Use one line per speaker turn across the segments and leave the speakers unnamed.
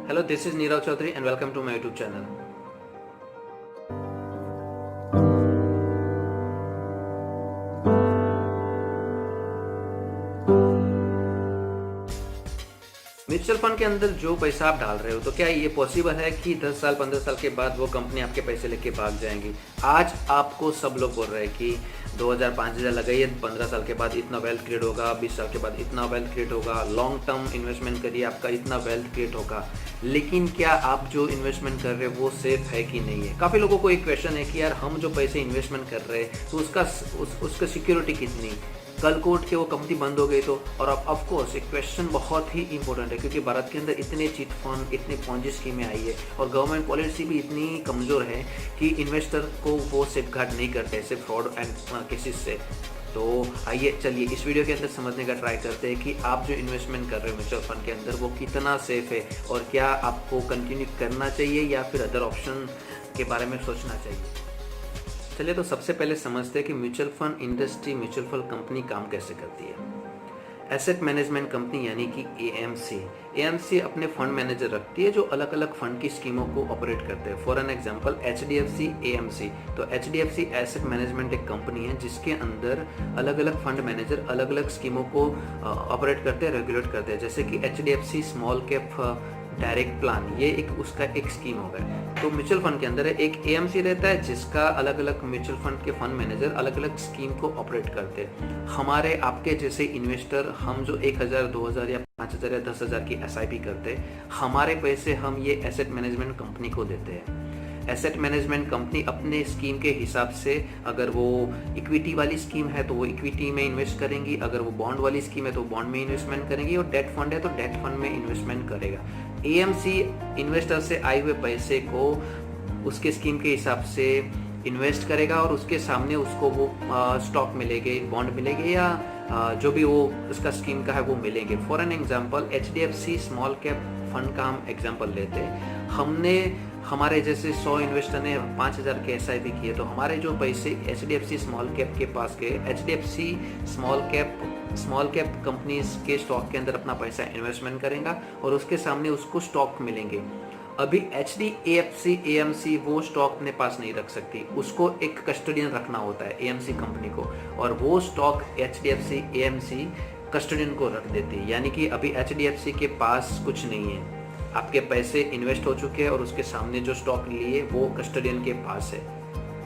Hello, this is Nirav Chaudhary and welcome to my YouTube channel. Mutual fund के अंदर जो पैसा आप डाल रहे हो, तो क्या ये पॉसिबल है कि 10 साल 15 साल के बाद वो कंपनी आपके पैसे लेके भाग जाएंगी? आज आपको सब लोग बोल रहे हैं कि 2000 5000 लगाइए, 15 साल के बाद इतना वेल्थ क्रिएट होगा, 20 साल के बाद इतना वेल्थ क्रिएट होगा, लॉन्ग टर्म इन्वेस्टमेंट करिए आपका इतना वेल्थ क्रिएट होगा। लेकिन क्या आप जो इन्वेस्टमेंट कर रहे हो वो सेफ है कि नहीं है? काफ़ी लोगों को एक क्वेश्चन है कि यार हम जो पैसे इन्वेस्टमेंट कर रहे हैं तो उसका सिक्योरिटी कितनी, कल को उठ के वो कंपनी बंद हो गई तो। और ऑफ कोर्स एक क्वेश्चन बहुत ही इंपॉर्टेंट है, क्योंकि भारत के अंदर इतने चिट फंड, इतने पॉन्जी स्कीमें आई है और गवर्नमेंट पॉलिसी भी इतनी कमज़ोर है कि इन्वेस्टर को वो सेफ गार्ड नहीं करते ऐसे फ्रॉड एंड केसेस से। तो आइए चलिए इस वीडियो के अंदर समझने का ट्राई करते हैं कि आप जो इन्वेस्टमेंट कर रहे हो म्यूचुअल फंड के अंदर वो कितना सेफ है और क्या आपको कंटिन्यू करना चाहिए या फिर अदर ऑप्शन के बारे में सोचना चाहिए। चलिए तो सबसे पहले समझते हैं कि mutual fund industry, mutual fund company काम कैसे करती है। एसेट मैनेजमेंट कंपनी यानी कि एएमसी अपने फंड मैनेजर रखती है जो अलग अलग फंड की स्कीमों को ऑपरेट करते हैं। For an example HDFC AMC. तो एचडीएफसी एसेट मैनेजमेंट एक कंपनी है जिसके अंदर अलग अलग फंड मैनेजर अलग अलग स्कीमों को ऑपरेट करते हैं, रेगुलेट करते हैं। जैसे कि HDFC small cap direct plan, ये उसका एक स्कीम होगा। तो म्यूचुअल फंड के अंदर एक एएमसी रहता है जिसका अलग अलग म्यूचुअल फंड के फंड मैनेजर अलग अलग स्कीम को ऑपरेट करते हैं। हमारे आपके जैसे इन्वेस्टर, हम जो 1000 2000 या 5000 या 10,000 की एसआईपी करते हैं, हमारे पैसे हम ये एसेट मैनेजमेंट कंपनी को देते हैं। एसेट मैनेजमेंट कंपनी अपने स्कीम के हिसाब से, अगर वो इक्विटी वाली स्कीम है तो वो इक्विटी में इन्वेस्ट करेंगी, अगर वो बॉन्ड वाली स्कीम है तो बॉन्ड में इन्वेस्टमेंट करेंगी, और डेट फंड है तो डेट फंड में इन्वेस्टमेंट करेगा। एएमसी इन्वेस्टर से आए हुए पैसे को उसके स्कीम के हिसाब से इन्वेस्ट करेगा और उसके सामने उसको वो स्टॉक मिलेंगे, बॉन्ड मिलेंगे या जो भी वो उसका स्कीम का है वो मिलेंगे। For an example HDFC small cap fund का हम एग्जांपल लेते हैं। हमने हमारे जैसे 100 इन्वेस्टर ने 5000 के एसआईपी किए, तो हमारे जो पैसे एचडीएफसी स्मॉल कैप के पास गए, एचडीएफसी स्मॉल कैप कंपनीज के स्टॉक के अंदर अपना पैसा इन्वेस्टमेंट करेगा और उसके सामने उसको स्टॉक मिलेंगे। अभी एचडीएफसी एएमसी वो स्टॉक अपने पास नहीं रख सकती, उसको एक कस्टोडियन रखना होता है एएमसी कंपनी को, और वो स्टॉक एचडीएफसी एएमसी कस्टोडियन को रख देती है। यानी कि अभी एचडीएफसी के पास कुछ नहीं है, आपके पैसे इन्वेस्ट हो चुके हैं और उसके सामने जो स्टॉक लिए वो कस्टोडियन के पास है।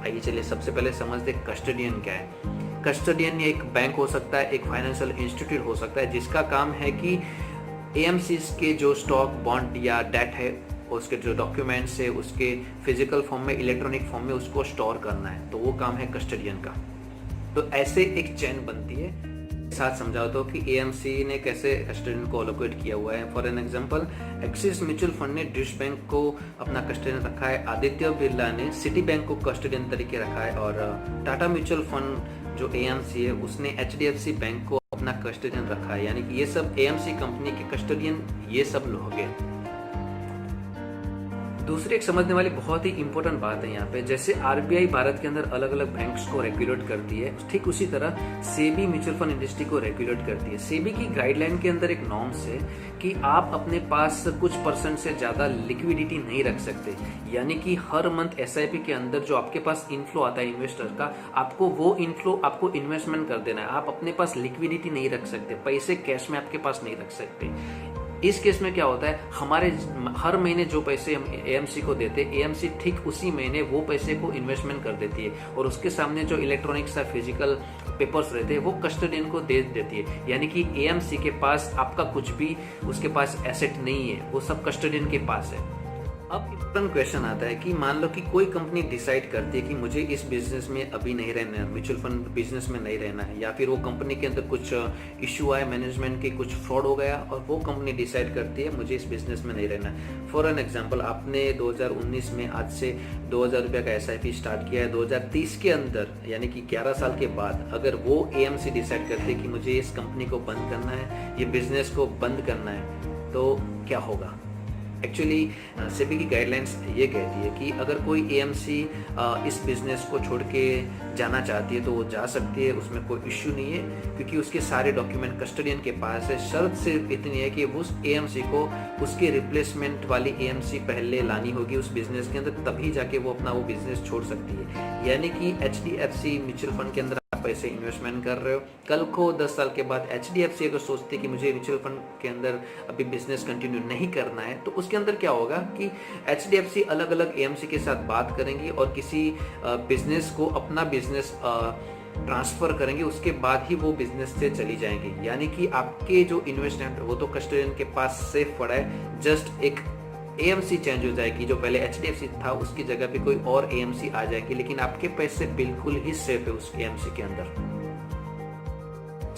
आइए चलिए सबसे पहले समझते कस्टोडियन क्या है। कस्टोडियन एक बैंक हो सकता है, एक फाइनेंशियल इंस्टीट्यूट हो सकता है जिसका काम है कि एएमसी के जो स्टॉक, बॉन्ड या डेट है उसके जो डॉक्यूमेंट्स है उसके फिजिकल फॉर्म में, इलेक्ट्रॉनिक फॉर्म में उसको स्टोर करना है, तो वो काम है कस्टोडियन का। तो ऐसे एक चेन बनती है। साथ समझाओ तो कि एएमसी ने कैसे कस्टोडियन को अलोकेट किया हुआ है। For an example axis mutual fund ने डिश बैंक को अपना कस्टोडियन रखा है, आदित्य बिरला ने सिटी बैंक को कस्टोडियन तरीके रखा है, और टाटा म्यूचुअल फंड जो एएमसी है उसने एचडीएफसी बैंक को अपना कस्टोडियन रखा है। यानी कि ये सब एएमसी कंपनी के कस्टोडियन ये सब लोग हैं। दूसरी एक समझने वाली बहुत ही इंपॉर्टेंट बात है यहाँ पे, जैसे आरबीआई भारत के अंदर अलग अलग बैंक्स को रेगुलेट करती है, ठीक उसी तरह सेबी म्यूचुअल फंड इंडस्ट्री को रेगुलेट करती है। सेबी की गाइडलाइन के अंदर एक नॉर्म्स है कि आप अपने पास कुछ % से ज्यादा लिक्विडिटी नहीं रख सकते। यानी कि हर मंथ एसआईपी के अंदर जो आपके पास इनफ्लो आता है इन्वेस्टर का, आपको वो इनफ्लो आपको इन्वेस्टमेंट कर देना है। आप अपने पास लिक्विडिटी नहीं रख सकते, पैसे कैश में आपके पास नहीं रख सकते। इस केस में क्या होता है, हमारे हर महीने जो पैसे हम एएमसी को देते हैं, एएमसी ठीक उसी महीने वो पैसे को इन्वेस्टमेंट कर देती है और उसके सामने जो इलेक्ट्रॉनिक्स या फिजिकल पेपर्स रहते हैं वो कस्टोडियन को दे देती है। यानी कि एएमसी के पास आपका कुछ भी उसके पास एसेट नहीं है, वो सब कस्टोडियन के पास है। अब इम्पोर्टेंट क्वेश्चन आता है कि मान लो कि कोई कंपनी डिसाइड करती है कि मुझे इस बिजनेस में अभी नहीं रहना है, म्यूचुअल फंड बिजनेस में नहीं रहना है, या फिर वो कंपनी के अंदर कुछ इश्यू आए, मैनेजमेंट के कुछ फ्रॉड हो गया और वो कंपनी डिसाइड करती है मुझे इस बिजनेस में नहीं रहना है। फॉर एन एग्जांपल आपने 2019 में आज से 2000 रुपये का एसआईपी स्टार्ट किया है, 2030 के अंदर यानी कि 11 साल के बाद अगर वो एएमसी डिसाइड करते कि मुझे इस कंपनी को बंद करना है, ये बिजनेस को बंद करना है, तो क्या होगा? एक्चुअली सेबी की गाइडलाइंस ये कहती है कि अगर कोई एएमसी इस बिज़नेस को छोड़ के जाना चाहती है तो वो जा सकती है, उसमें कोई इश्यू नहीं है, क्योंकि उसके सारे डॉक्यूमेंट कस्टोडियन के पास है। शर्त सिर्फ इतनी है कि उस एएमसी को उसके रिप्लेसमेंट वाली एएमसी पहले लानी होगी उस बिज़नेस के अंदर, तभी जाके वो अपना वो बिज़नेस छोड़ सकती है। यानी कि एचडीएफसी म्यूचुअल फंड के अंदर पैसे इन्वेस्टमेंट कर रहे हो, कल को 10 साल के बाद एचडीएफसी अगर सोचती है कि मुझे म्यूचुअल फंड के अंदर अभी बिजनेस कंटिन्यू नहीं करना है, तो उसके अंदर क्या होगा कि एचडीएफसी अलग अलग एएमसी के साथ बात करेंगी और किसी बिजनेस को अपना बिजनेस ट्रांसफर करेंगे, उसके बाद ही वो बिजनेस से चली जाएंगी। यानी कि आपके जो इन्वेस्टमेंट वो तो कस्टोडियन के पास सेफ पड़ा है, जस्ट एक एएमसी चेंज हो जाएगी, जो पहले एचडीएफसी था उसकी जगह पे कोई और एएमसी आ जाएगी, लेकिन आपके पैसे बिल्कुल ही सेफ है उस एएमसी के अंदर।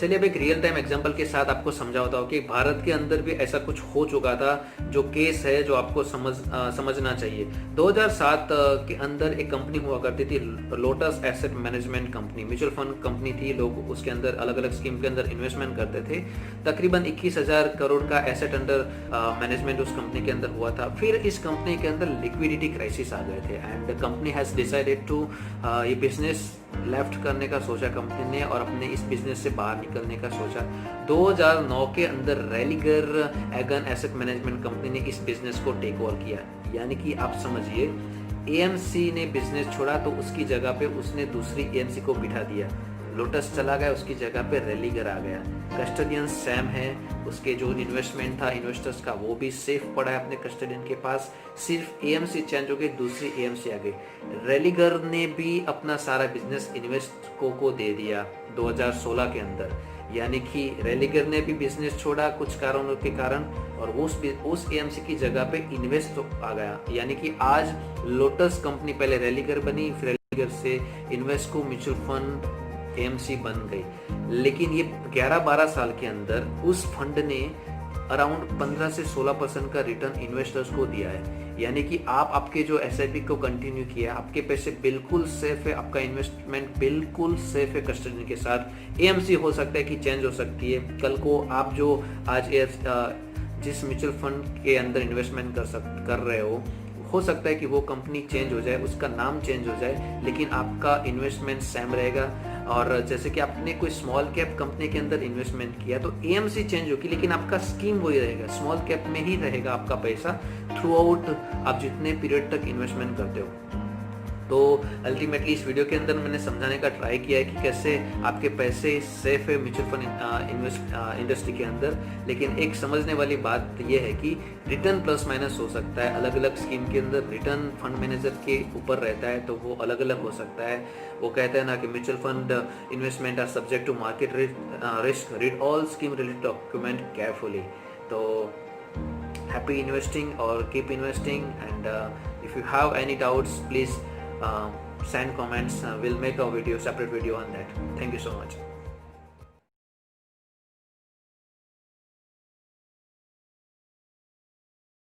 चलिए अब एक रियल टाइम एग्जांपल के साथ आपको समझाता हूँ कि भारत के अंदर भी ऐसा कुछ हो चुका था, जो केस है जो आपको समझना चाहिए। 2007 के अंदर एक कंपनी हुआ करती थी, lotus asset management company, mutual fund company थी। लोग उसके अंदर अलग अलग स्कीम के अंदर इन्वेस्टमेंट करते थे। तकरीबन 21,000 करोड़ का एसेट अंडर मैनेजमेंट उस कंपनी के अंदर हुआ था। फिर इस कंपनी के अंदर लिक्विडिटी क्राइसिस आ गए थे and company has decided to ये बिजनेस लेफ्ट करने का सोचा कंपनी ने और अपने इस बिजनेस से बाहर निकलने का सोचा। 2009 के अंदर रेलिगर एगन एसेट मैनेजमेंट कंपनी ने इस बिजनेस को टेक ओवर किया। यानी कि आप समझिए, एएमसी ने बिजनेस छोड़ा तो उसकी जगह पे उसने दूसरी एएमसी को बिठा दिया। लोटस चला गया, उसकी जगह पे रेलिगर आ गया। कस्टोडियन सैम है, उसके जो इन्वेस्टमेंट था इन्वेस्टर्स का वो भी सेफ पड़ा है अपने कस्टोडियन के पास। सिर्फ एएमसी चेंज हो गई, दूसरी एएमसी आ गई। रेलिगर ने भी अपना सारा बिजनेस इन्वेस्टको को दे दिया 2016 के अंदर। यानी कि रेलिगर ने भी बिजनेस छोड़ा कुछ कारणों के कारण और उस एएमसी की जगह पे इन्वेस्ट आ गया। यानी कि आज लोटस कंपनी पहले रेलिगर बनी, फिर रेलिगर से इन्वेस्टको म्यूचुअल फंड एएमसी बन गई। लेकिन ये 11-12 साल के अंदर उस फंड ने अराउंड 15 से 16% का रिटर्न इन्वेस्टर्स को दिया है। यानी कि आप आपके जो एसआईपी को कंटिन्यू किया, आपके पैसे बिल्कुल सेफ है, आपका इन्वेस्टमेंट बिल्कुल सेफ है कस्टोडियन के साथ। एएमसी हो सकता है कि चेंज हो सकती है, कल को आप जो आज जिस म्यूचुअल फंड के अंदर इन्वेस्टमेंट कर रहे हो सकता है कि वो कंपनी चेंज हो जाए, उसका नाम चेंज हो जाए, लेकिन आपका इन्वेस्टमेंट सेम रहेगा। और जैसे कि आपने कोई स्मॉल कैप कंपनी के अंदर इन्वेस्टमेंट किया तो एएमसी चेंज होगी, लेकिन आपका स्कीम वही रहेगा, स्मॉल कैप में ही रहेगा आपका पैसा थ्रू आउट आप जितने पीरियड तक इन्वेस्टमेंट करते हो। तो अल्टीमेटली इस वीडियो के अंदर मैंने समझाने का ट्राई किया है कि कैसे आपके पैसे सेफ है म्यूचुअल फंड इंडस्ट्री के अंदर। लेकिन एक समझने वाली बात यह है कि रिटर्न प्लस माइनस हो सकता है। अलग अलग स्कीम के अंदर रिटर्न फंड मैनेजर के ऊपर रहता है, तो वो अलग अलग हो सकता है। वो कहते हैं ना कि mutual fund investment are subject to market risk, read all scheme related document carefully. तो happy investing or keep investing, and if you have any doubts please send comments. We'll make a separate video on that. Thank you so much.